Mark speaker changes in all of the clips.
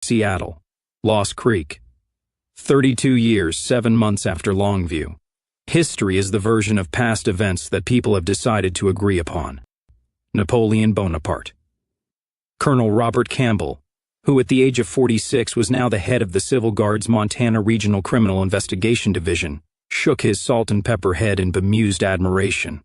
Speaker 1: Seattle. Lost Creek. 32 years, 7 months after Longview. History is the version of past events that people have decided to agree upon. Napoleon Bonaparte. Colonel Robert Campbell, who at the age of 46 was now the head of the Civil Guard's Montana Regional Criminal Investigation Division, shook his salt and pepper head in bemused admiration.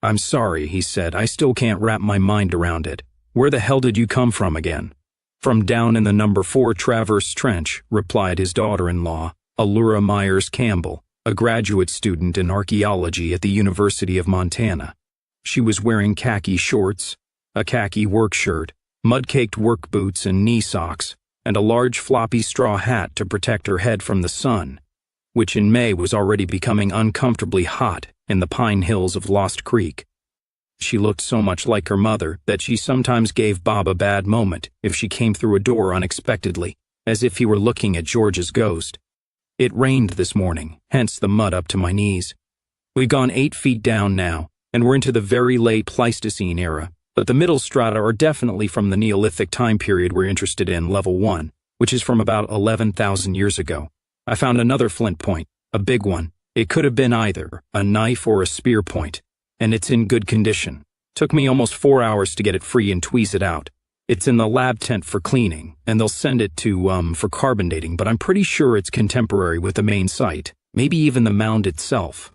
Speaker 1: "I'm sorry," he said, "I still can't wrap my mind around it. Where the hell did you come from again?" "From down in the number 4 Traverse Trench," replied his daughter-in-law, Allura Myers Campbell, a graduate student in archaeology at the University of Montana. She was wearing khaki shorts, a khaki work shirt, mud-caked work boots and knee socks, and a large floppy straw hat to protect her head from the sun, which in May was already becoming uncomfortably hot in the pine hills of Lost Creek. She looked so much like her mother that she sometimes gave Bob a bad moment if she came through a door unexpectedly, as if he were looking at George's ghost. It rained this morning, hence the mud up to my knees. We've gone 8 feet down now, and we're into the very late Pleistocene era, but the middle strata are definitely from the Neolithic time period we're interested in, level 1, which is from about 11,000 years ago. I found another flint point, a big one. It could have been either a knife or a spear point, and it's in good condition. Took me almost 4 hours to get it free and tweeze it out. It's in the lab tent for cleaning, and they'll send it to, for carbon dating, but I'm pretty sure it's contemporary with the main site, maybe even the mound itself.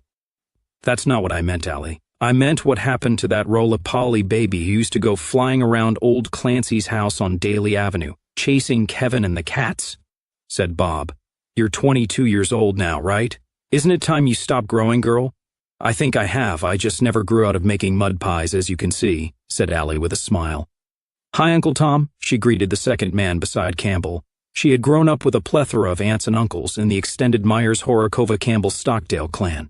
Speaker 1: That's not what I meant, Allie. I meant what happened to that roly-poly baby who used to go flying around old Clancy's house on Daly Avenue, chasing Kevin and the cats, said Bob. You're 22 years old now, right? Isn't it time you stopped growing, girl? I think I have, I just never grew out of making mud pies, as you can see, said Allie with a smile. Hi, Uncle Tom, she greeted the second man beside Campbell. She had grown up with a plethora of aunts and uncles in the extended Myers-Horokova-Campbell-Stockdale clan.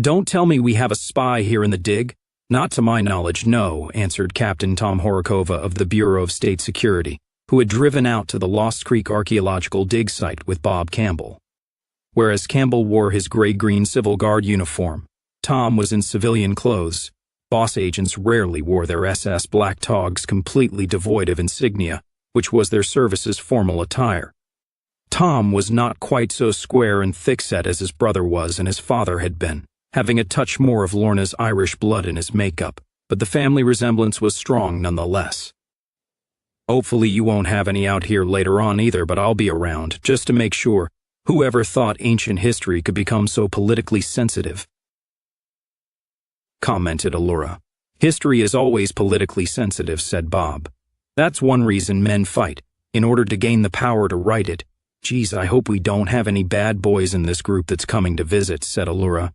Speaker 1: Don't tell me we have a spy here in the dig? Not to my knowledge, no, answered Captain Tom Horokova of the Bureau of State Security, who had driven out to the Lost Creek archaeological dig site with Bob Campbell. Whereas Campbell wore his gray-green Civil Guard uniform, Tom was in civilian clothes. Boss agents rarely wore their SS black togs completely devoid of insignia, which was their service's formal attire. Tom was not quite so square and thick-set as his brother was and his father had been, having a touch more of Lorna's Irish blood in his makeup, but the family resemblance was strong nonetheless. Hopefully you won't have any out here later on either, but I'll be around, just to make sure. Whoever thought ancient history could become so politically sensitive? Commented Allura. History is always politically sensitive, said Bob. That's one reason men fight, in order to gain the power to write it. Geez, I hope we don't have any bad boys in this group that's coming to visit, said Allura.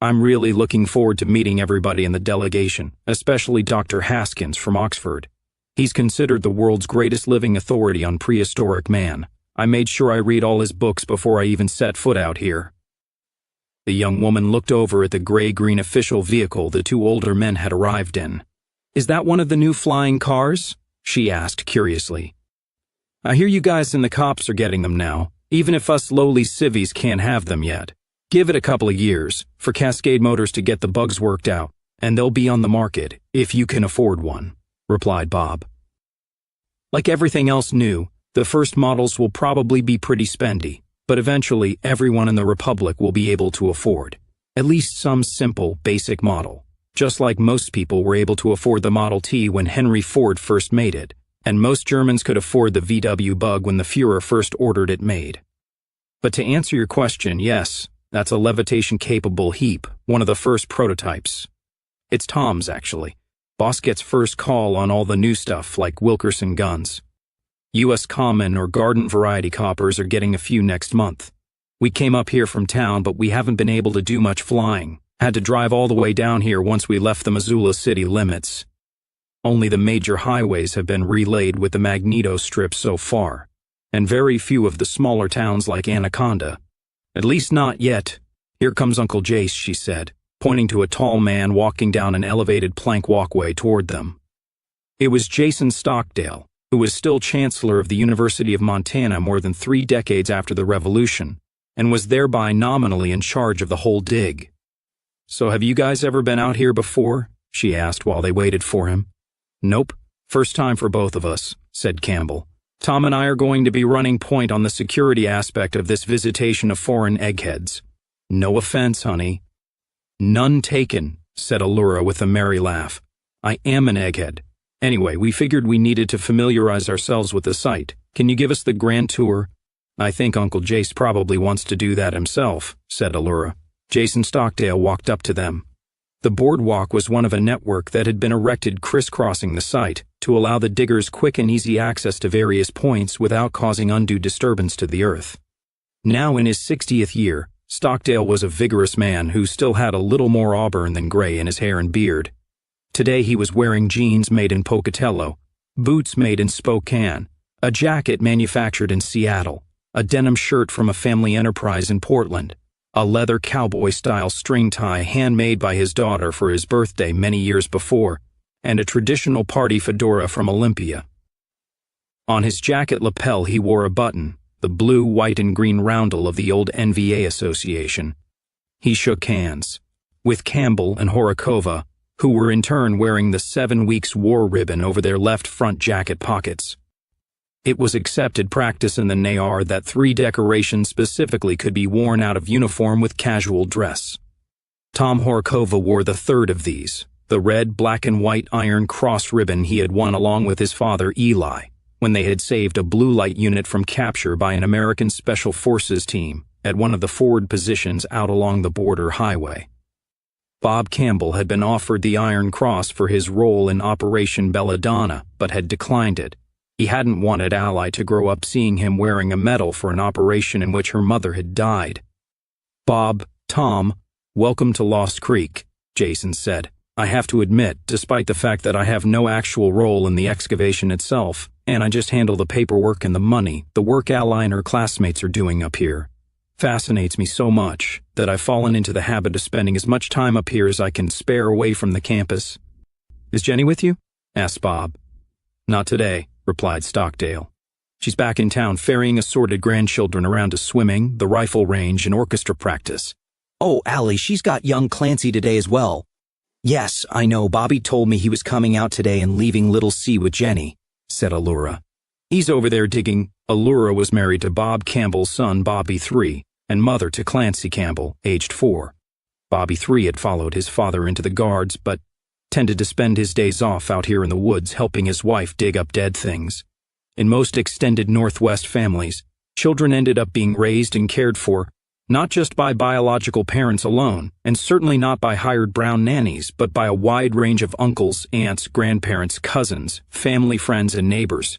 Speaker 1: I'm really looking forward to meeting everybody in the delegation, especially Dr. Haskins from Oxford. He's considered the world's greatest living authority on prehistoric man. I made sure I read all his books before I even set foot out here. The young woman looked over at the gray-green official vehicle the two older men had arrived in. Is that one of the new flying cars? She asked curiously. I hear you guys and the cops are getting them now, even if us lowly civvies can't have them yet. Give it a couple of years for Cascade Motors to get the bugs worked out, and they'll be on the market, if you can afford one, replied Bob. Like everything else new, the first models will probably be pretty spendy, but eventually everyone in the Republic will be able to afford at least some simple, basic model, just like most people were able to afford the Model T when Henry Ford first made it, and most Germans could afford the VW Bug when the Führer first ordered it made. But to answer your question, yes, that's a levitation-capable heap, one of the first prototypes. It's Tom's, actually. Boss gets first call on all the new stuff like Wilkerson guns. U.S. Common or Garden Variety coppers are getting a few next month. We came up here from town, but we haven't been able to do much flying. Had to drive all the way down here once we left the Missoula city limits. Only the major highways have been relayed with the Magneto Strip so far, and very few of the smaller towns like Anaconda. At least not yet. Here comes Uncle Jace, she said, pointing to a tall man walking down an elevated plank walkway toward them. It was Jason Stockdale, who was still Chancellor of the University of Montana more than 3 decades after the Revolution, and was thereby nominally in charge of the whole dig. So have you guys ever been out here before? She asked while they waited for him. Nope, first time for both of us, said Campbell. Tom and I are going to be running point on the security aspect of this visitation of foreign eggheads. No offense, honey." "None taken," said Allura with a merry laugh. "I am an egghead. Anyway, we figured we needed to familiarize ourselves with the site. Can you give us the grand tour?" "I think Uncle Jace probably wants to do that himself," said Allura. Jason Stockdale walked up to them. The boardwalk was one of a network that had been erected crisscrossing the site to allow the diggers quick and easy access to various points without causing undue disturbance to the earth. Now in his 60th year, Stockdale was a vigorous man who still had a little more auburn than gray in his hair and beard. Today he was wearing jeans made in Pocatello, boots made in Spokane, a jacket manufactured in Seattle, a denim shirt from a family enterprise in Portland, a leather cowboy-style string tie handmade by his daughter for his birthday many years before, and a traditional party fedora from Olympia. On his jacket lapel he wore a button, the blue, white, and green roundel of the old NVA Association. He shook hands with Campbell and Horokova, who were in turn wearing the 7 weeks war ribbon over their left front jacket pockets. It was accepted practice in the NAR that 3 decorations specifically could be worn out of uniform with casual dress. Tom Horokova wore the third of these, the red, black, and white Iron Cross ribbon he had won along with his father Eli, when they had saved a blue light unit from capture by an American Special Forces team at one of the forward positions out along the border highway. Bob Campbell had been offered the Iron Cross for his role in Operation Belladonna, but had declined it. He hadn't wanted Ally to grow up seeing him wearing a medal for an operation in which her mother had died. "Bob, Tom, welcome to Lost Creek," Jason said. "I have to admit, despite the fact that I have no actual role in the excavation itself, and I just handle the paperwork and the money, the work Ally and her classmates are doing up here fascinates me so much that I've fallen into the habit of spending as much time up here as I can spare away from the campus." "Is Jenny with you?" asked Bob. "Not today," replied Stockdale. "She's back in town ferrying assorted grandchildren around to swimming, the rifle range, and orchestra practice."
Speaker 2: "Oh, Allie, she's got young Clancy today as well." "Yes, I know. Bobby told me he was coming out today and leaving Little C with Jenny," said Allura.
Speaker 1: "He's over there digging." Allura was married to Bob Campbell's son, Bobby III, and mother to Clancy Campbell, aged 4. Bobby III had followed his father into the Guards, but tended to spend his days off out here in the woods helping his wife dig up dead things. In most extended Northwest families, children ended up being raised and cared for, not just by biological parents alone, and certainly not by hired brown nannies, but by a wide range of uncles, aunts, grandparents, cousins, family friends, and neighbors.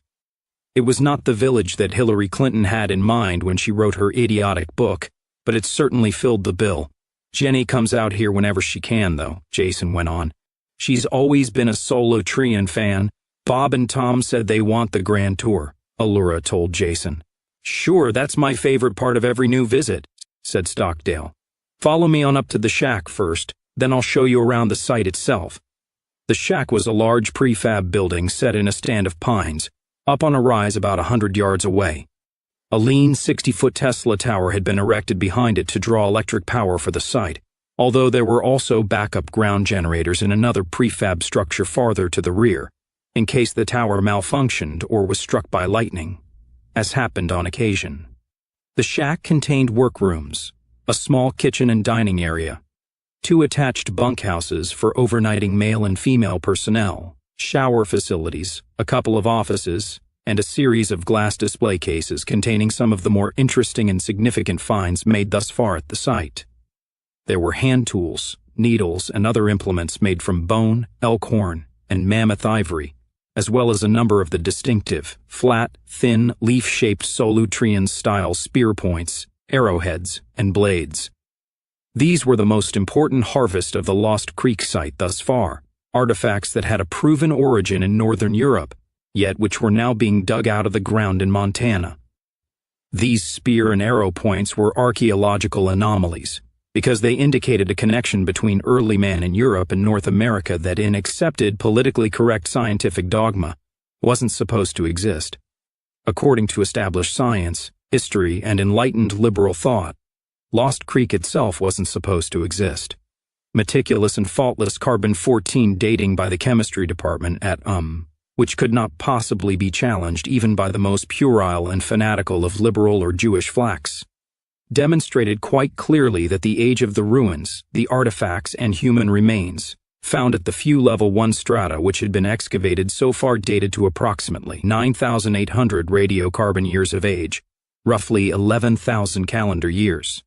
Speaker 1: It was not the village that Hillary Clinton had in mind when she wrote her idiotic book, but it certainly filled the bill. "Jenny comes out here whenever she can, though," Jason went on. "She's always been a Solutrean fan. Bob and Tom said they want the grand tour," Allura told Jason. "Sure, that's my favorite part of every new visit," said Stockdale. "Follow me on up to the shack first, then I'll show you around the site itself." The shack was a large prefab building set in a stand of pines, up on a rise about 100 yards away. A lean 60-foot Tesla tower had been erected behind it to draw electric power for the site, although there were also backup ground generators in another prefab structure farther to the rear, in case the tower malfunctioned or was struck by lightning, as happened on occasion. The shack contained workrooms, a small kitchen and dining area, 2 attached bunkhouses for overnighting male and female personnel, shower facilities, a couple of offices, and a series of glass display cases containing some of the more interesting and significant finds made thus far at the site. There were hand tools, needles, and other implements made from bone, elk horn, and mammoth ivory, as well as a number of the distinctive, flat, thin, leaf-shaped Solutrean-style spear points, arrowheads, and blades. These were the most important harvest of the Lost Creek site thus far, artifacts that had a proven origin in Northern Europe, yet which were now being dug out of the ground in Montana. These spear and arrow points were archaeological anomalies, because they indicated a connection between early man in Europe and North America that in accepted politically correct scientific dogma wasn't supposed to exist. According to established science, history, and enlightened liberal thought, Lost Creek itself wasn't supposed to exist. Meticulous and faultless carbon-14 dating by the chemistry department at which could not possibly be challenged even by the most puerile and fanatical of liberal or Jewish flacks, demonstrated quite clearly that the age of the ruins, the artifacts, and human remains found at the few level 1 strata which had been excavated so far dated to approximately 9,800 radiocarbon years of age, roughly 11,000 calendar years.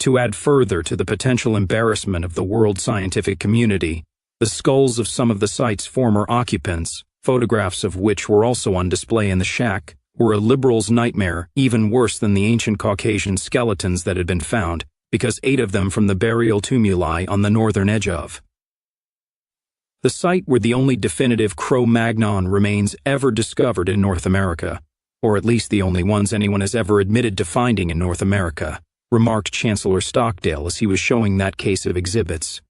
Speaker 1: To add further to the potential embarrassment of the world scientific community, the skulls of some of the site's former occupants, photographs of which were also on display in the shack, were a liberal's nightmare, even worse than the ancient Caucasian skeletons that had been found, because 8 of them from the burial tumuli on the northern edge of the site were the only definitive Cro-Magnon remains ever discovered in North America, or at least the only ones anyone has ever admitted to finding in North America, remarked Chancellor Stockdale as he was showing that case of exhibits.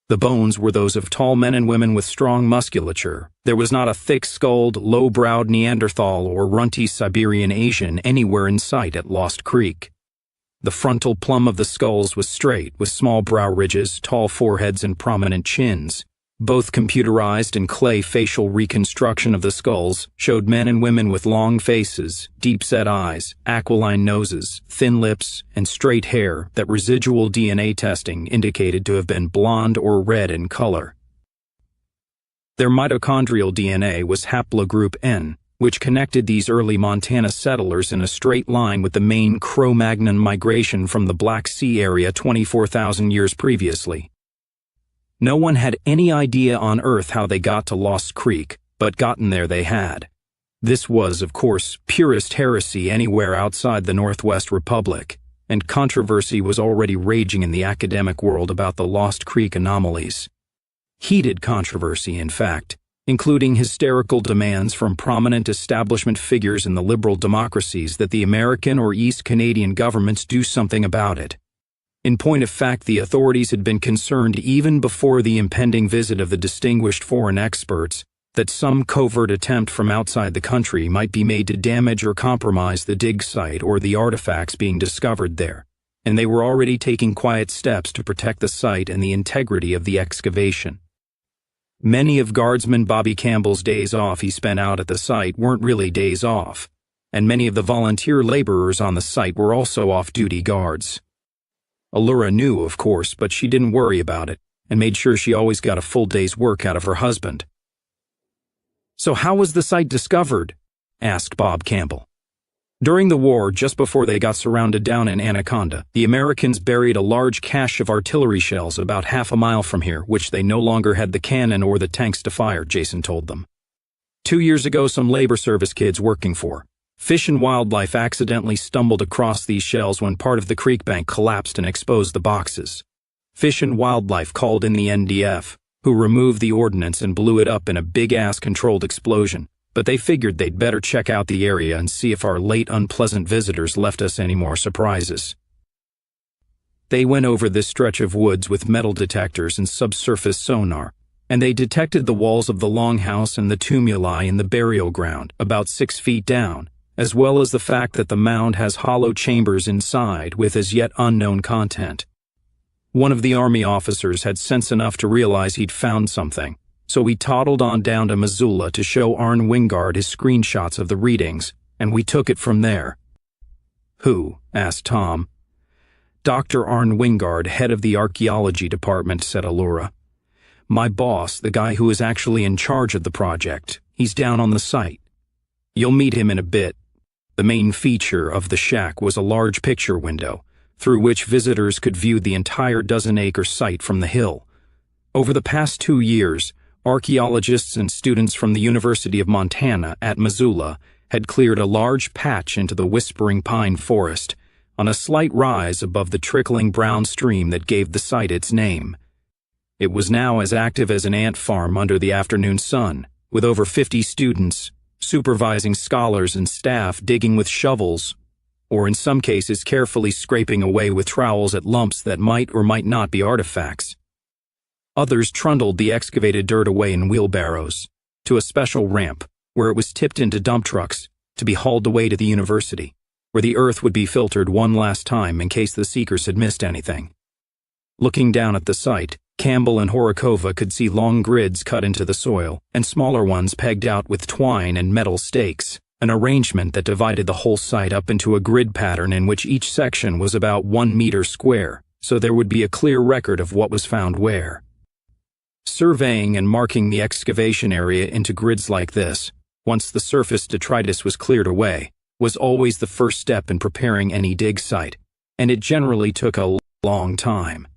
Speaker 1: The bones were those of tall men and women with strong musculature. There was not a thick-skulled, low-browed Neanderthal or runty Siberian Asian anywhere in sight at Lost Creek. The frontal plumb of the skulls was straight, with small brow ridges, tall foreheads, and prominent chins. Both computerized and clay facial reconstruction of the skulls showed men and women with long faces, deep-set eyes, aquiline noses, thin lips, and straight hair that residual DNA testing indicated to have been blonde or red in color. Their mitochondrial DNA was haplogroup N, which connected these early Montana settlers in a straight line with the main Cro-Magnon migration from the Black Sea area 24,000 years previously. No one had any idea on Earth how they got to Lost Creek, but gotten there they had. This was, of course, purest heresy anywhere outside the Northwest Republic, and controversy was already raging in the academic world about the Lost Creek anomalies. Heated controversy, in fact, including hysterical demands from prominent establishment figures in the liberal democracies that the American or East Canadian governments do something about it. In point of fact, the authorities had been concerned even before the impending visit of the distinguished foreign experts that some covert attempt from outside the country might be made to damage or compromise the dig site or the artifacts being discovered there, and they were already taking quiet steps to protect the site and the integrity of the excavation. Many of Guardsman Bobby Campbell's days off he spent out at the site weren't really days off, and many of the volunteer laborers on the site were also off-duty guards. Allura knew, of course, but she didn't worry about it, and made sure she always got a full day's work out of her husband. "So how was the site discovered?" asked Bob Campbell. "During the war, just before they got surrounded down in Anaconda, the Americans buried a large cache of artillery shells about half a mile from here, which they no longer had the cannon or the tanks to fire," Jason told them. 2 years ago, some labor service kids working for Fish and Wildlife accidentally stumbled across these shells when part of the creek bank collapsed and exposed the boxes. Fish and Wildlife called in the NDF, who removed the ordnance and blew it up in a big-ass controlled explosion, but they figured they'd better check out the area and see if our late unpleasant visitors left us any more surprises. They went over this stretch of woods with metal detectors and subsurface sonar, and they detected the walls of the longhouse and the tumuli in the burial ground, about 6 feet down, as well as the fact that the mound has hollow chambers inside with as yet unknown content. One of the army officers had sense enough to realize he'd found something, so we toddled on down to Missoula to show Arne Wingard his screenshots of the readings, and we took it from there. "Who?" asked Tom. "Dr. Arne Wingard, head of the archaeology department," said Allura. "My boss, the guy who is actually in charge of the project. He's down on the site. You'll meet him in a bit." The main feature of the shack was a large picture window, through which visitors could view the entire dozen-acre site from the hill. Over the past 2 years, archaeologists and students from the University of Montana at Missoula had cleared a large patch into the whispering pine forest, on a slight rise above the trickling brown stream that gave the site its name. It was now as active as an ant farm under the afternoon sun, with over 50 students, supervising scholars and staff digging with shovels, or in some cases carefully scraping away with trowels at lumps that might or might not be artifacts. Others trundled the excavated dirt away in wheelbarrows, to a special ramp, where it was tipped into dump trucks to be hauled away to the university, where the earth would be filtered one last time in case the seekers had missed anything. Looking down at the site, Campbell and Horokova could see long grids cut into the soil, and smaller ones pegged out with twine and metal stakes, an arrangement that divided the whole site up into a grid pattern in which each section was about 1 meter square, so there would be a clear record of what was found where. Surveying and marking the excavation area into grids like this, once the surface detritus was cleared away, was always the first step in preparing any dig site, and it generally took a long time.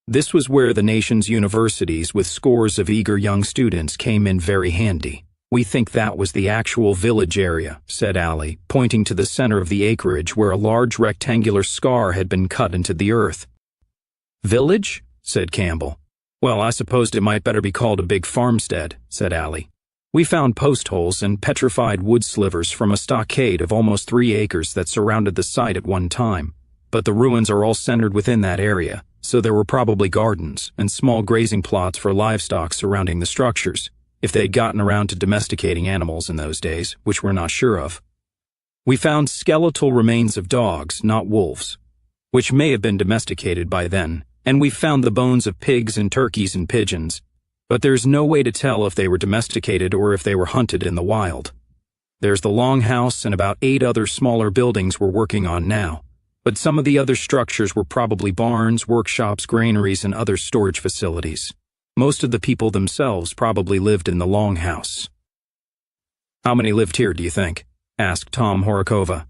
Speaker 1: This was where the nation's universities with scores of eager young students came in very handy. "We think that was the actual village area," said Allie, pointing to the center of the acreage where a large rectangular scar had been cut into the earth. "Village?" said Campbell. "Well, I supposed it might better be called a big farmstead," said Allie. "We found post holes and petrified wood slivers from a stockade of almost 3 acres that surrounded the site at one time, but the ruins are all centered within that area, so there were probably gardens and small grazing plots for livestock surrounding the structures, if they'd gotten around to domesticating animals in those days, which we're not sure of. We found skeletal remains of dogs, not wolves, which may have been domesticated by then, and we found the bones of pigs and turkeys and pigeons, but there's no way to tell if they were domesticated or if they were hunted in the wild. There's the longhouse and about 8 other smaller buildings we're working on now, but some of the other structures were probably barns, workshops, granaries, and other storage facilities. Most of the people themselves probably lived in the longhouse." "How many lived here, do you think?" asked Tom Horokova.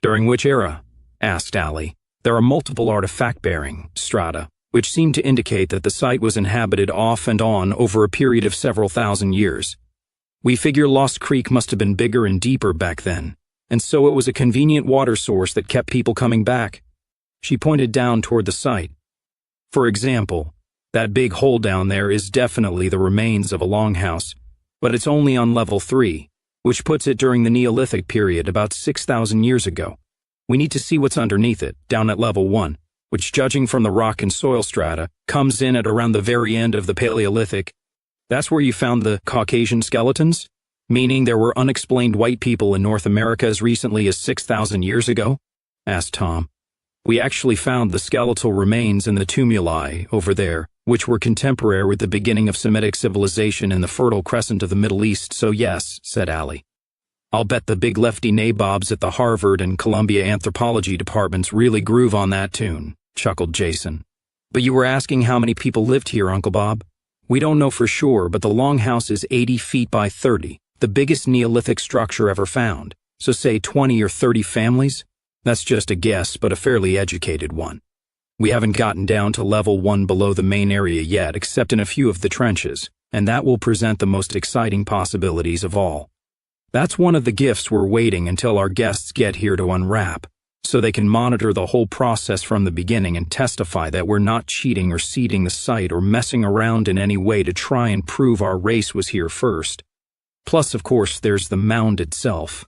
Speaker 1: "During which era?" asked Allie. "There are multiple artifact-bearing strata, which seem to indicate that the site was inhabited off and on over a period of several thousand years. We figure Lost Creek must have been bigger and deeper back then, and so it was a convenient water source that kept people coming back." She pointed down toward the site. "For example, that big hole down there is definitely the remains of a longhouse, but it's only on level 3, which puts it during the Neolithic period about 6,000 years ago. We need to see what's underneath it, down at level 1, which, judging from the rock and soil strata, comes in at around the very end of the Paleolithic. That's where you found the Caucasian skeletons? Meaning there were unexplained white people in North America as recently as 6,000 years ago?" asked Tom. "We actually found the skeletal remains in the tumuli over there, which were contemporary with the beginning of Semitic civilization in the Fertile Crescent of the Middle East, so yes," said Allie. "I'll bet the big lefty nabobs at the Harvard and Columbia anthropology departments really groove on that tune," chuckled Jason. "But you were asking how many people lived here, Uncle Bob? We don't know for sure, but the longhouse is 80 feet by 30, the biggest Neolithic structure ever found, so say 20 or 30 families? That's just a guess, but a fairly educated one. We haven't gotten down to level 1 below the main area yet, except in a few of the trenches, and that will present the most exciting possibilities of all. That's one of the gifts we're waiting until our guests get here to unwrap, so they can monitor the whole process from the beginning and testify that we're not cheating or seeding the site or messing around in any way to try and prove our race was here first. Plus, of course, there's the mound itself."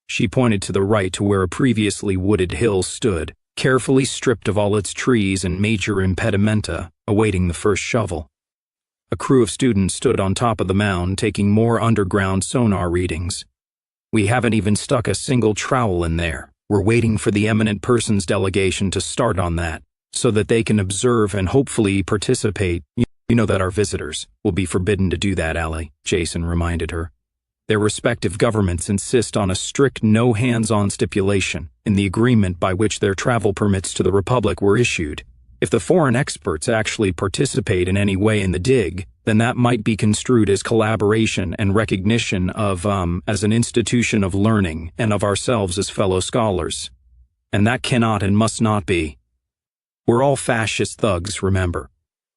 Speaker 1: She pointed to the right to where a previously wooded hill stood, carefully stripped of all its trees and major impedimenta, awaiting the first shovel. A crew of students stood on top of the mound taking more underground sonar readings. "We haven't even stuck a single trowel in there. We're waiting for the eminent persons delegation to start on that, so that they can observe and hopefully participate. You know that our visitors will be forbidden to do that, Allie," Jason reminded her. "Their respective governments insist on a strict no hands-on stipulation in the agreement by which their travel permits to the Republic were issued. If the foreign experts actually participate in any way in the dig, then that might be construed as collaboration and recognition of, as an institution of learning and of ourselves as fellow scholars. And that cannot and must not be. We're all fascist thugs, remember.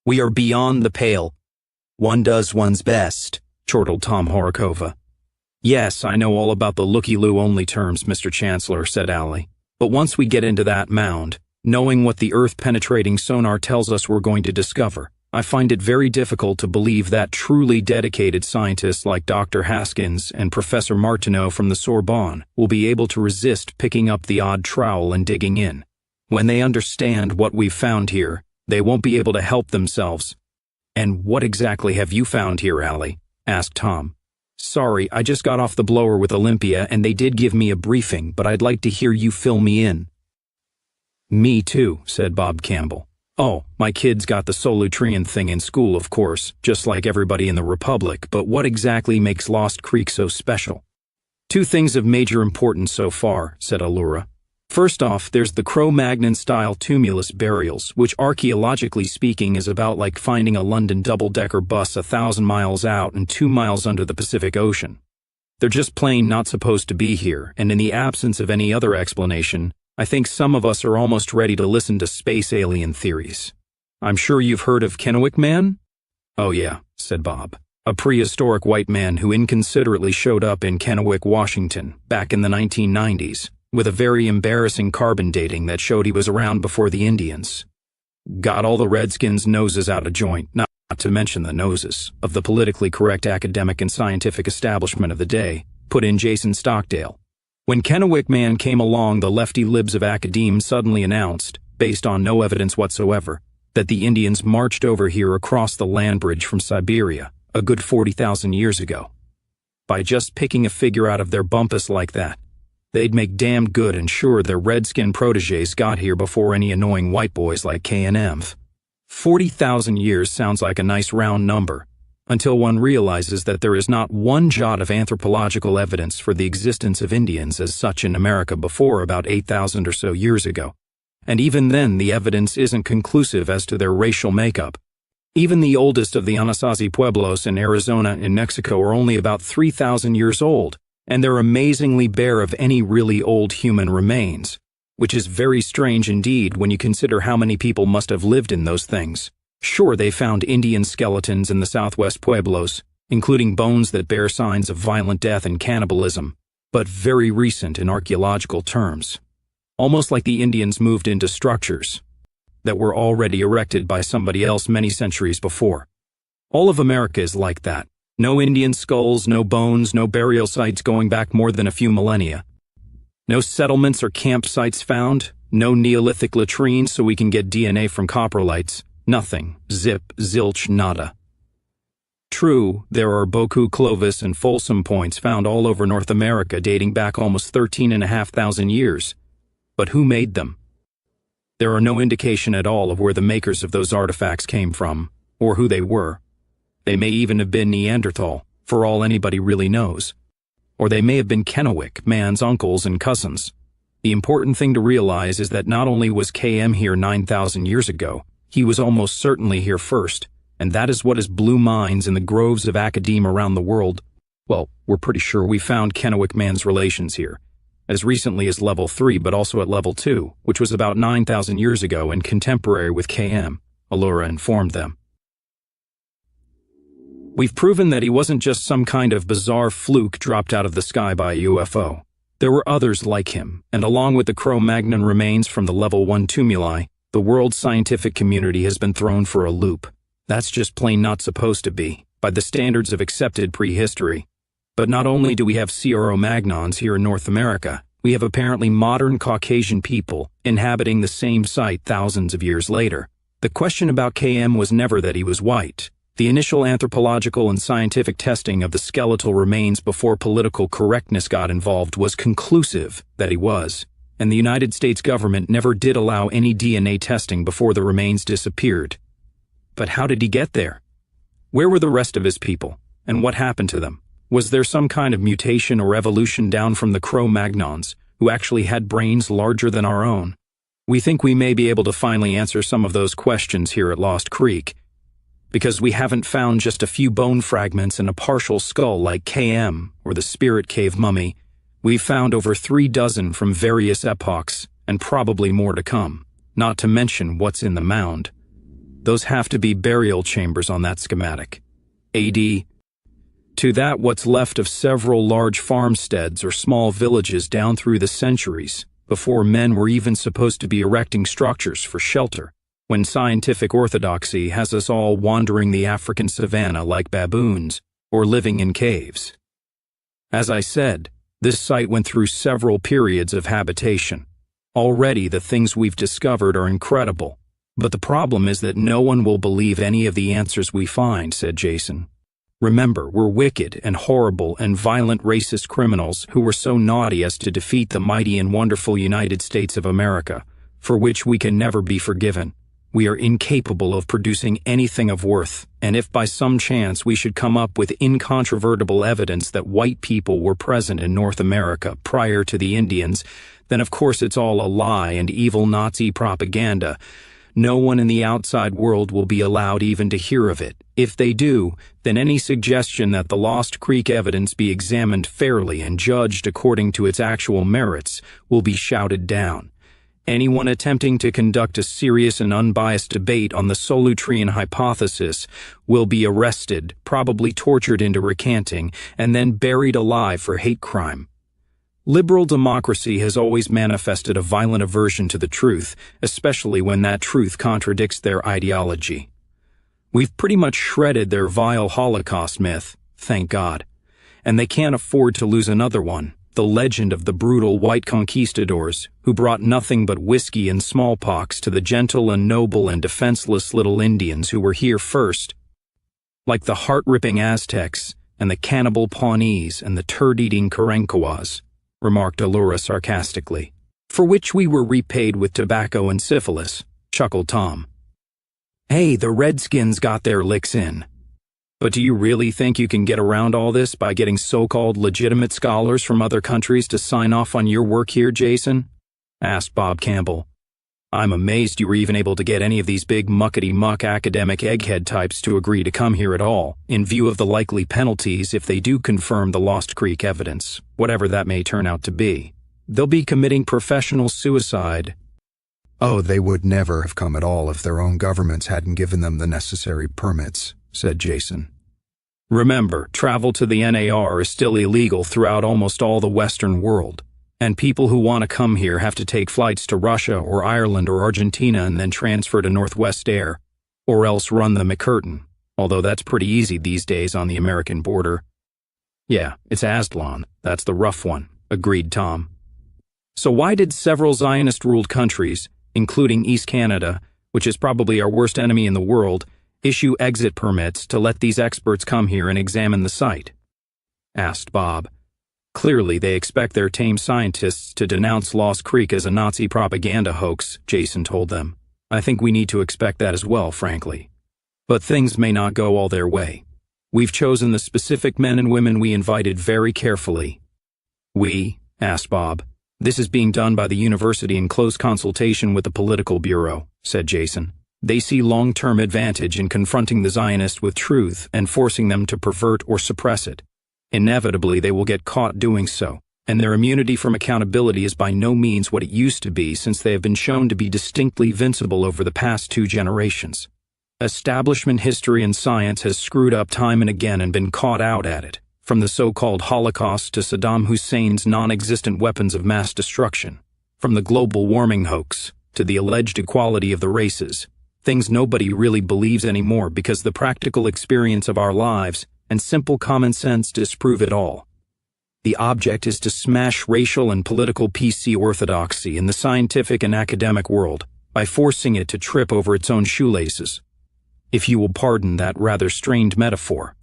Speaker 1: We are beyond the pale. One does one's best," chortled Tom Horokova. "Yes, I know all about the looky-loo only terms, Mr. Chancellor," said Allie. "But once we get into that mound, knowing what the Earth-penetrating sonar tells us we're going to discover, I find it very difficult to believe that truly dedicated scientists like Dr. Haskins and Professor Martineau from the Sorbonne will be able to resist picking up the odd trowel and digging in. When they understand what we've found here, they won't be able to help themselves." "And what exactly have you found here, Allie?" asked Tom. "Sorry, I just got off the blower with Olympia and they did give me a briefing, but I'd like to hear you fill me in." "Me too," said Bob Campbell. Oh, my kids got the Solutrean thing in school, of course, just like everybody in the Republic, but what exactly makes Lost Creek so special? Two things of major importance so far, said Allura. First off, there's the Cro-Magnon-style tumulus burials, which archaeologically speaking is about like finding a London double-decker bus 1,000 miles out and 2 miles under the Pacific Ocean. They're just plain not supposed to be here, and in the absence of any other explanation, I think some of us are almost ready to listen to space alien theories. I'm sure you've heard of Kennewick Man? Oh yeah, said Bob. A prehistoric white man who inconsiderately showed up in Kennewick, Washington, back in the 1990s, with a very embarrassing carbon dating that showed he was around before the Indians. Got all the Redskins' noses out of joint, not to mention the noses of the politically correct academic and scientific establishment of the day, put in Jason Stockdale. When Kennewick Man came along, the lefty libs of academe suddenly announced, based on no evidence whatsoever, that the Indians marched over here across the land bridge from Siberia a good 40,000 years ago. By just picking a figure out of their bumpus like that, they'd make damned good and sure their redskin protégés got here before any annoying white boys like K&M. 40,000 years sounds like a nice round number, until one realizes that there is not one jot of anthropological evidence for the existence of Indians as such in America before about 8,000 or so years ago. And even then, the evidence isn't conclusive as to their racial makeup. Even the oldest of the Anasazi Pueblos in Arizona and Mexico are only about 3,000 years old, and they're amazingly bare of any really old human remains, which is very strange indeed when you consider how many people must have lived in those things. Sure, they found Indian skeletons in the southwest Pueblos, including bones that bear signs of violent death and cannibalism, but very recent in archaeological terms. Almost like the Indians moved into structures that were already erected by somebody else many centuries before. All of America is like that. No Indian skulls, no bones, no burial sites going back more than a few millennia. No settlements or campsites found, no Neolithic latrines so we can get DNA from coprolites. Nothing. Zip, zilch, nada. True, there are Boku, Clovis, and Folsom points found all over North America dating back almost 13,500 years. But who made them? There are no indication at all of where the makers of those artifacts came from, or who they were. They may even have been Neanderthal, for all anybody really knows. Or they may have been Kennewick Man's uncles and cousins. The important thing to realize is that not only was KM here 9,000 years ago, he was almost certainly here first, and that is what has blew minds in the groves of academe around the world. Well, we're pretty sure we found Kennewick Man's relations here, as recently as level 3 but also at level 2, which was about 9,000 years ago and contemporary with KM, Allura informed them. We've proven that he wasn't just some kind of bizarre fluke dropped out of the sky by a UFO. There were others like him, and along with the Cro-Magnon remains from the level 1 tumuli, the world scientific community has been thrown for a loop. That's just plain not supposed to be, by the standards of accepted prehistory. But not only do we have Cro-Magnons here in North America, we have apparently modern Caucasian people inhabiting the same site thousands of years later. The question about KM was never that he was white. The initial anthropological and scientific testing of the skeletal remains before political correctness got involved was conclusive that he was, and the United States government never did allow any DNA testing before the remains disappeared. But how did he get there? Where were the rest of his people, and what happened to them? Was there some kind of mutation or evolution down from the Cro-Magnons, who actually had brains larger than our own? We think we may be able to finally answer some of those questions here at Lost Creek, because we haven't found just a few bone fragments and a partial skull like KM or the Spirit Cave mummy. We've found over 3 dozen from various epochs, and probably more to come, not to mention what's in the mound. Those have to be burial chambers on that schematic. AD. To that, what's left of several large farmsteads or small villages down through the centuries, before men were even supposed to be erecting structures for shelter, when scientific orthodoxy has us all wandering the African savanna like baboons, or living in caves. As I said, this site went through several periods of habitation. Already the things we've discovered are incredible, but the problem is that no one will believe any of the answers we find, said Jason. Remember, we're wicked and horrible and violent racist criminals who were so naughty as to defeat the mighty and wonderful United States of America, for which we can never be forgiven. We are incapable of producing anything of worth, and if by some chance we should come up with incontrovertible evidence that white people were present in North America prior to the Indians, then of course it's all a lie and evil Nazi propaganda. No one in the outside world will be allowed even to hear of it. If they do, then any suggestion that the Lost Creek evidence be examined fairly and judged according to its actual merits will be shouted down. Anyone attempting to conduct a serious and unbiased debate on the Solutrean hypothesis will be arrested, probably tortured into recanting, and then buried alive for hate crime. Liberal democracy has always manifested a violent aversion to the truth, especially when that truth contradicts their ideology. We've pretty much shredded their vile Holocaust myth, thank God, and they can't afford to lose another one. The legend of the brutal white conquistadors who brought nothing but whiskey and smallpox to the gentle and noble and defenseless little Indians who were here first. Like the heart-ripping Aztecs and the cannibal Pawnees and the turd-eating Karankawas, remarked Allura sarcastically. For which we were repaid with tobacco and syphilis, chuckled Tom. Hey, the Redskins got their licks in. But do you really think you can get around all this by getting so-called legitimate scholars from other countries to sign off on your work here, Jason? Asked Bob Campbell. I'm amazed you were even able to get any of these big muckety-muck academic egghead types to agree to come here at all, in view of the likely penalties if they do confirm the Lost Creek evidence, whatever that may turn out to be. They'll be committing professional suicide.
Speaker 3: Oh, they would never have come at all if their own governments hadn't given them the necessary permits, said Jason.
Speaker 1: Remember, travel to the NAR is still illegal throughout almost all the Western world, and people who want to come here have to take flights to Russia or Ireland or Argentina and then transfer to Northwest Air, or else run the McCurtain, although that's pretty easy these days on the American border. Yeah, it's Aslan, that's the rough one, agreed Tom. So why did several Zionist-ruled countries, including East Canada, which is probably our worst enemy in the world, issue exit permits to let these experts come here and examine the site? Asked Bob. Clearly, they expect their tame scientists to denounce Lost Creek as a Nazi propaganda hoax, Jason told them. I think we need to expect that as well, frankly. But things may not go all their way. We've chosen the specific men and women we invited very carefully. We? Asked Bob. This is being done by the university in close consultation with the political bureau, said Jason. They see long-term advantage in confronting the Zionists with truth and forcing them to pervert or suppress it. Inevitably, they will get caught doing so, and their immunity from accountability is by no means what it used to be since they have been shown to be distinctly invincible over the past 2 generations. Establishment history and science has screwed up time and again and been caught out at it, from the so-called Holocaust to Saddam Hussein's non-existent weapons of mass destruction, from the global warming hoax to the alleged equality of the races. Things nobody really believes anymore because the practical experience of our lives and simple common sense disprove it all. The object is to smash racial and political PC orthodoxy in the scientific and academic world by forcing it to trip over its own shoelaces. If you will pardon that rather strained metaphor.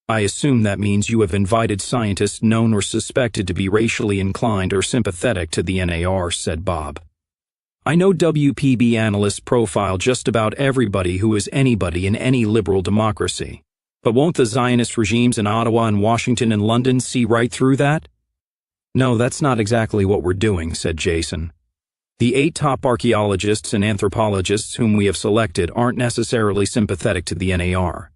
Speaker 1: I assume that means you have invited scientists known or suspected to be racially inclined or sympathetic to the NAR, said Bob. I know WPB analysts profile just about everybody who is anybody in any liberal democracy. But won't the Zionist regimes in Ottawa and Washington and London see right through that? No, that's not exactly what we're doing, said Jason. The 8 top archaeologists and anthropologists whom we have selected aren't necessarily sympathetic to the NAR.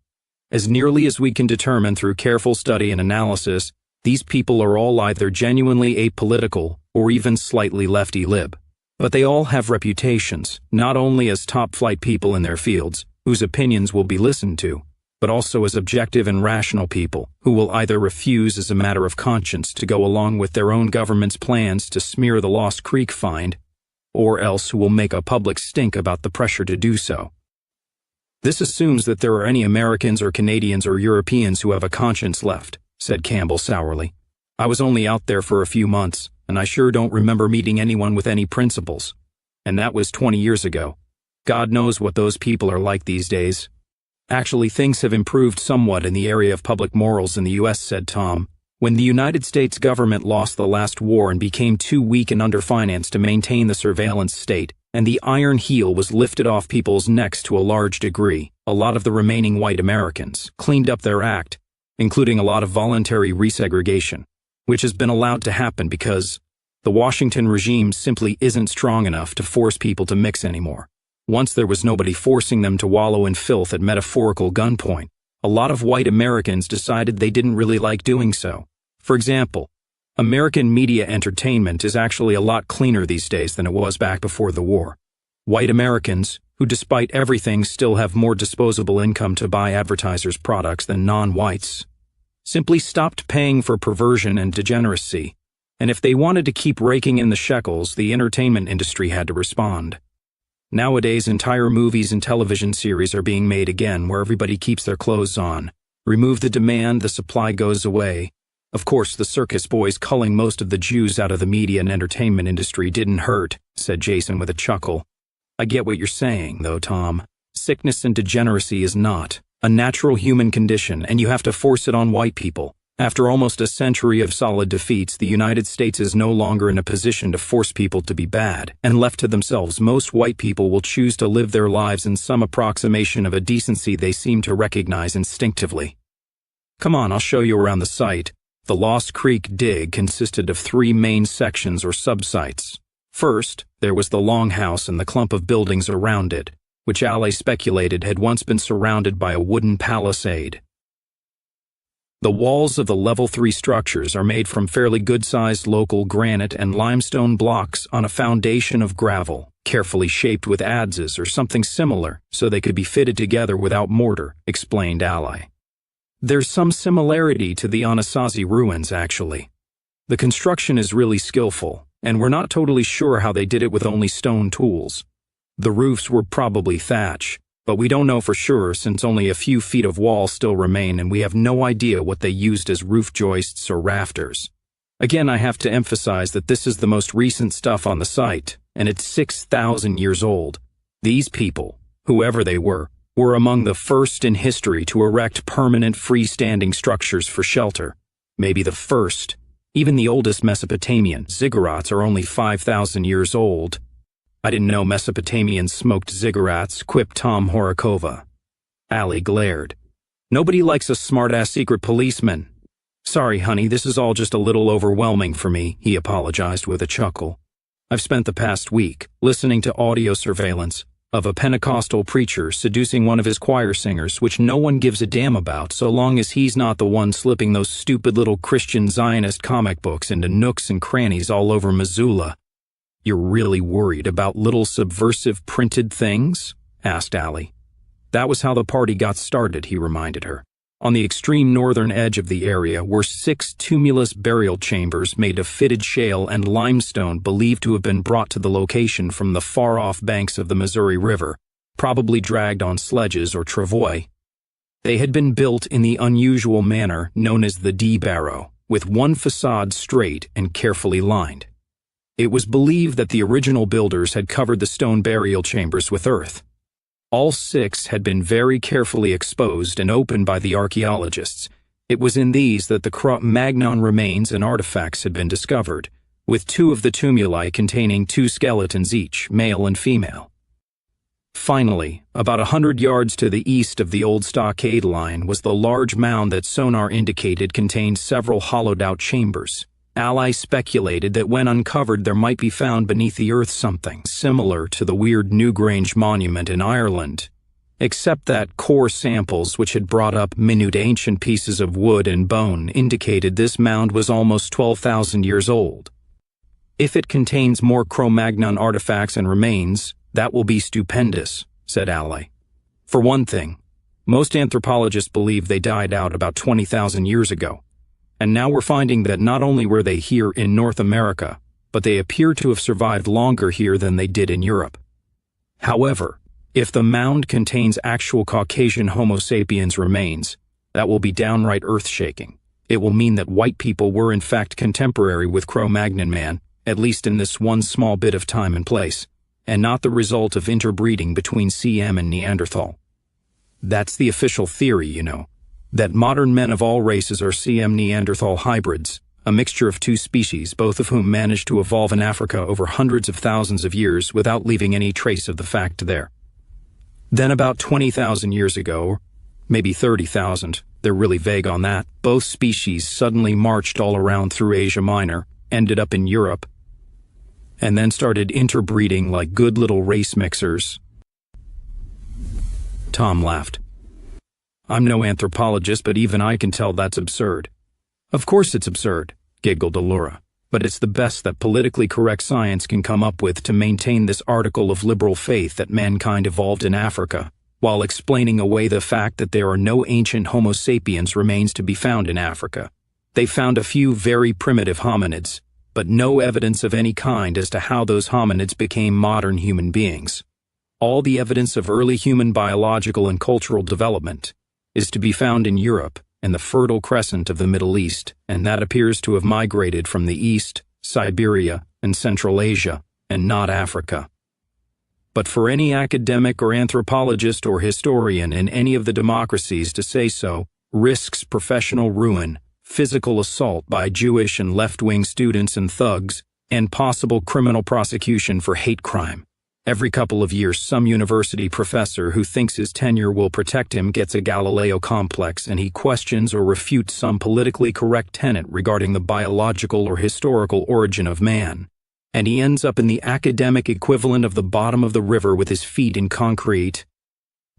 Speaker 1: As nearly as we can determine through careful study and analysis, these people are all either genuinely apolitical or even slightly lefty-lib. But they all have reputations, not only as top-flight people in their fields, whose opinions will be listened to, but also as objective and rational people who will either refuse as a matter of conscience to go along with their own government's plans to smear the Lost Creek find, or else who will make a public stink about the pressure to do so. This assumes that there are any Americans or Canadians or Europeans who have a conscience left, said Campbell sourly. I was only out there for a few months, and I sure don't remember meeting anyone with any principles. And that was 20 years ago. God knows what those people are like these days. Actually, things have improved somewhat in the area of public morals in the U.S., said Tom. When the United States government lost the last war and became too weak and underfinanced to maintain the surveillance state, and the iron heel was lifted off people's necks to a large degree. A lot of the remaining white Americans cleaned up their act, including a lot of voluntary resegregation, which has been allowed to happen because the Washington regime simply isn't strong enough to force people to mix anymore. Once there was nobody forcing them to wallow in filth at metaphorical gunpoint, a lot of white Americans decided they didn't really like doing so. For example, American media entertainment is actually a lot cleaner these days than it was back before the war. White Americans, who despite everything still have more disposable income to buy advertisers' products than non-whites, simply stopped paying for perversion and degeneracy, and if they wanted to keep raking in the shekels, the entertainment industry had to respond. Nowadays, entire movies and television series are being made again where everybody keeps their clothes on. Remove the demand, the supply goes away. Of course, the circus boys culling most of the Jews out of the media and entertainment industry didn't hurt, said Jason with a chuckle. I get what you're saying, though, Tom. Sickness and degeneracy is not a natural human condition, and you have to force it on white people. After almost a century of solid defeats, the United States is no longer in a position to force people to be bad, and left to themselves, most white people will choose to live their lives in some approximation of a decency they seem to recognize instinctively. Come on, I'll show you around the site. The Lost Creek dig consisted of 3 main sections or subsites. First, there was the longhouse and the clump of buildings around it, which Alley speculated had once been surrounded by a wooden palisade. The walls of the level 3 structures are made from fairly good-sized local granite and limestone blocks on a foundation of gravel, carefully shaped with adzes or something similar so they could be fitted together without mortar, explained Ally. There's some similarity to the Anasazi ruins, actually. The construction is really skillful, and we're not totally sure how they did it with only stone tools. The roofs were probably thatch, but we don't know for sure since only a few feet of wall still remain and we have no idea what they used as roof joists or rafters. Again, I have to emphasize that this is the most recent stuff on the site, and it's 6,000 years old. These people, whoever they were among the first in history to erect permanent freestanding structures for shelter. Maybe the first. Even the oldest Mesopotamian ziggurats are only 5,000 years old. I didn't know Mesopotamians smoked ziggurats, quipped Tom Horikova. Allie glared. Nobody likes a smart-ass secret policeman. Sorry, honey, this is all just a little overwhelming for me, he apologized with a chuckle. I've spent the past week listening to audio surveillance of a Pentecostal preacher seducing one of his choir singers, which no one gives a damn about so long as he's not the one slipping those stupid little Christian Zionist comic books into nooks and crannies all over Missoula. You're really worried about little subversive printed things? Asked Allie. That was how the party got started, he reminded her. On the extreme northern edge of the area were 6 tumulus burial chambers made of fitted shale and limestone believed to have been brought to the location from the far-off banks of the Missouri River, probably dragged on sledges or travois. They had been built in the unusual manner known as the D-barrow, with one facade straight and carefully lined. It was believed that the original builders had covered the stone burial chambers with earth. All 6 had been very carefully exposed and opened by the archaeologists. It was in these that the Cro-Magnon remains and artifacts had been discovered, with 2 of the tumuli containing 2 skeletons each, male and female. Finally, about 100 yards to the east of the old stockade line was the large mound that sonar indicated contained several hollowed-out chambers. Ally speculated that when uncovered there might be found beneath the earth something similar to the weird Newgrange monument in Ireland, except that core samples which had brought up minute ancient pieces of wood and bone indicated this mound was almost 12,000 years old. If it contains more Cro-Magnon artifacts and remains, that will be stupendous, said Ally. For one thing, most anthropologists believe they died out about 20,000 years ago. And now we're finding that not only were they here in North America, but they appear to have survived longer here than they did in Europe. However, if the mound contains actual Caucasian Homo sapiens remains, that will be downright earth-shaking. It will mean that white people were in fact contemporary with Cro-Magnon man, at least in this one small bit of time and place, and not the result of interbreeding between CM and Neanderthal. That's the official theory, you know. That modern men of all races are CM Neanderthal hybrids, a mixture of two species, both of whom managed to evolve in Africa over hundreds of thousands of years without leaving any trace of the fact there. Then about 20,000 years ago, or maybe 30,000, they're really vague on that, both species suddenly marched all around through Asia Minor, ended up in Europe, and then started interbreeding like good little race mixers. Tom laughed. I'm no anthropologist, but even I can tell that's absurd. Of course it's absurd, giggled Allura, but it's the best that politically correct science can come up with to maintain this article of liberal faith that mankind evolved in Africa, while explaining away the fact that there are no ancient Homo sapiens remains to be found in Africa. They found a few very primitive hominids, but no evidence of any kind as to how those hominids became modern human beings. All the evidence of early human biological and cultural development is to be found in Europe and the Fertile Crescent of the Middle East, and that appears to have migrated from the East, Siberia, and Central Asia, and not Africa. But for any academic or anthropologist or historian in any of the democracies to say so risks professional ruin, physical assault by Jewish and left-wing students and thugs, and possible criminal prosecution for hate crime. Every couple of years, some university professor who thinks his tenure will protect him gets a Galileo complex and he questions or refutes some politically correct tenet regarding the biological or historical origin of man. And he ends up in the academic equivalent of the bottom of the river with his feet in concrete.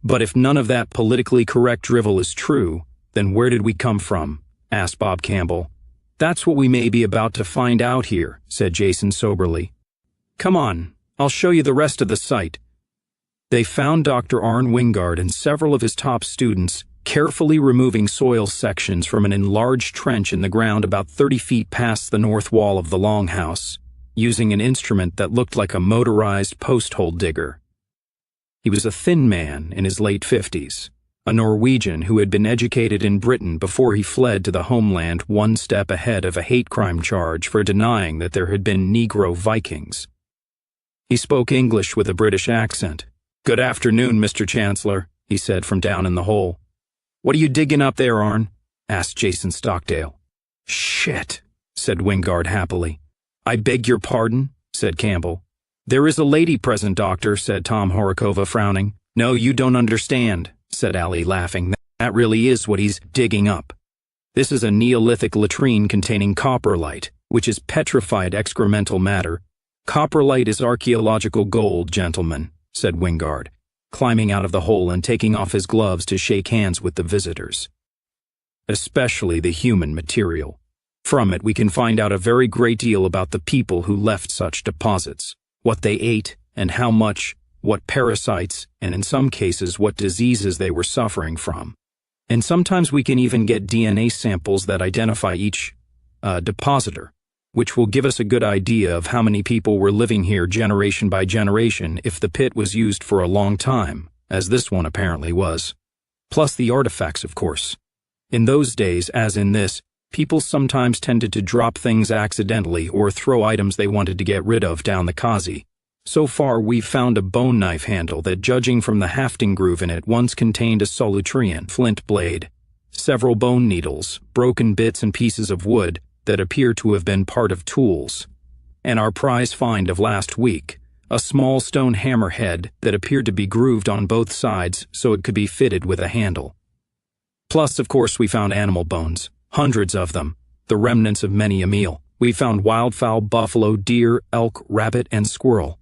Speaker 1: But if none of that politically correct drivel is true, then where did we come from? Asked Bob Campbell. That's what we may be about to find out here, said Jason soberly. Come on. I'll show you the rest of the site. They found Dr. Arne Wingard and several of his top students carefully removing soil sections from an enlarged trench in the ground about 30 feet past the north wall of the longhouse, using an instrument that looked like a motorized post-hole digger. He was a thin man in his late 50s, a Norwegian who had been educated in Britain before he fled to the homeland one step ahead of a hate crime charge for denying that there had been Negro Vikings. He spoke English with a British accent. Good afternoon, Mr. Chancellor, he said from down in the hole. What are you digging up there, Arne? Asked Jason Stockdale. Shit, said Wingard happily. I beg your pardon, said Campbell. There is a lady present, Doctor, said Tom Horikova, frowning. No, you don't understand, said Ali, laughing. That really is what he's digging up. This is a Neolithic latrine containing coprolite, which is petrified excremental matter. Coprolite is archaeological gold, gentlemen, said Wingard, climbing out of the hole and taking off his gloves to shake hands with the visitors. Especially the human material. From it we can find out a very great deal about the people who left such deposits, what they ate and how much, what parasites, and in some cases what diseases they were suffering from. And sometimes we can even get DNA samples that identify each depositor, which will give us a good idea of how many people were living here generation by generation if the pit was used for a long time, as this one apparently was. Plus the artifacts, of course. In those days, as in this, people sometimes tended to drop things accidentally or throw items they wanted to get rid of down the Kazi. So far, we've found a bone knife handle that, judging from the hafting groove in it, once contained a Solutrean flint blade, several bone needles, broken bits and pieces of wood that appear to have been part of tools, and our prize find of last week, a small stone hammerhead that appeared to be grooved on both sides so it could be fitted with a handle. Plus, of course, we found animal bones, hundreds of them, the remnants of many a meal. We found wildfowl, buffalo, deer, elk, rabbit, and squirrel.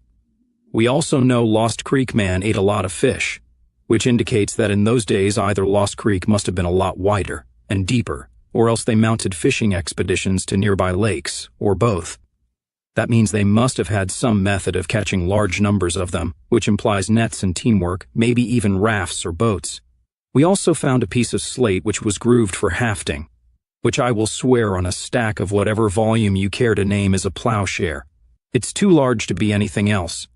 Speaker 1: We also know Lost Creek Man ate a lot of fish, which indicates that in those days either Lost Creek must have been a lot wider and deeper, or else they mounted fishing expeditions to nearby lakes, or both. That means they must have had some method of catching large numbers of them, which implies nets and teamwork, maybe even rafts or boats. We also found a piece of slate which was grooved for hafting, which I will swear on a stack of whatever volume you care to name is a plowshare. It's too large to be anything else.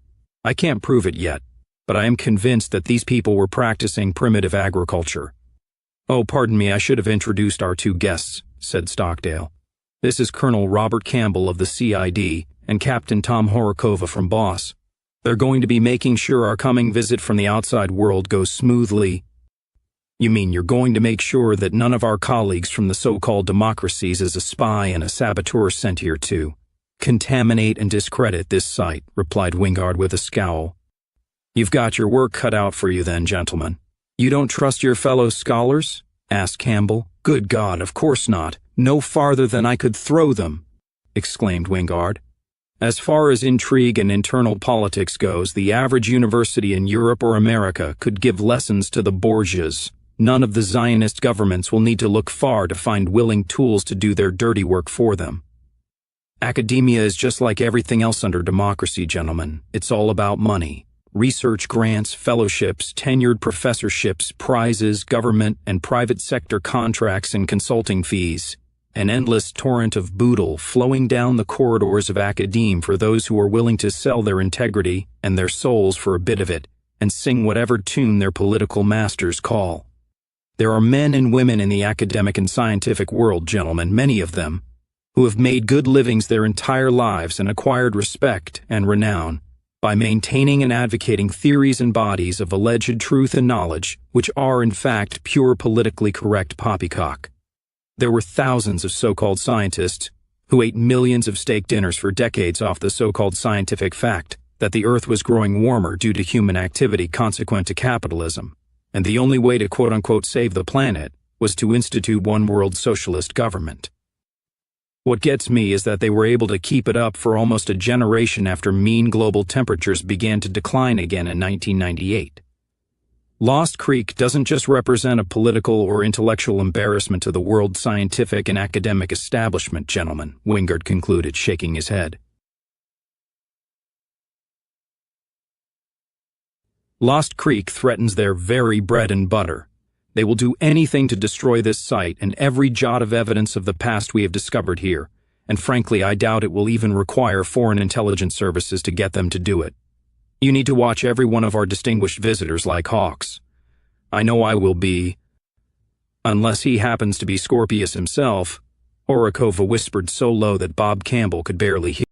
Speaker 1: I can't prove it yet, but I am convinced that these people were practicing primitive agriculture. Oh, pardon me, I should have introduced our two guests, said Stockdale. This is Colonel Robert Campbell of the CID and Captain Tom Horikova from BOSS. They're going to be making sure our coming visit from the outside world goes smoothly You mean you're going to make sure that none of our colleagues from the so-called democracies is a spy and a saboteur sent here to contaminate and discredit this site, replied Wingard with a scowl. You've got your work cut out for you then, gentlemen. You don't trust your fellow scholars? Asked Campbell. Good God, of course not. No farther than I could throw them, exclaimed Wingard. As far as intrigue and internal politics goes, the average university in Europe or America could give lessons to the Borgias. None of the Zionist governments will need to look far to find willing tools to do their dirty work for them. Academia is just like everything else under democracy, gentlemen. It's all about money. Research grants, fellowships, tenured professorships, prizes, government and private sector contracts and consulting fees. An endless torrent of boodle flowing down the corridors of academe for those who are willing to sell their integrity and their souls for a bit of it and sing whatever tune their political masters call. There are men and women in the academic and scientific world, gentlemen, many of them, who have made good livings their entire lives and acquired respect and renown by maintaining and advocating theories and bodies of alleged truth and knowledge which are in fact pure politically correct poppycock. There were thousands of so-called scientists who ate millions of steak dinners for decades off the so-called scientific fact that the Earth was growing warmer due to human activity consequent to capitalism, and the only way to quote-unquote save the planet was to institute one world socialist government. What gets me is that they were able to keep it up for almost a generation after mean global temperatures began to decline again in 1998. Lost Creek doesn't just represent a political or intellectual embarrassment to the world scientific and academic establishment, gentlemen, Wingard concluded, shaking his head. Lost Creek threatens their very bread and butter. They will do anything to destroy this site and every jot of evidence of the past we have discovered here, and frankly, I doubt it will even require foreign intelligence services to get them to do it. You need to watch every one of our distinguished visitors like hawks. I know I will be, unless he happens to be Scorpius himself, Orikova whispered so low that Bob Campbell could barely hear.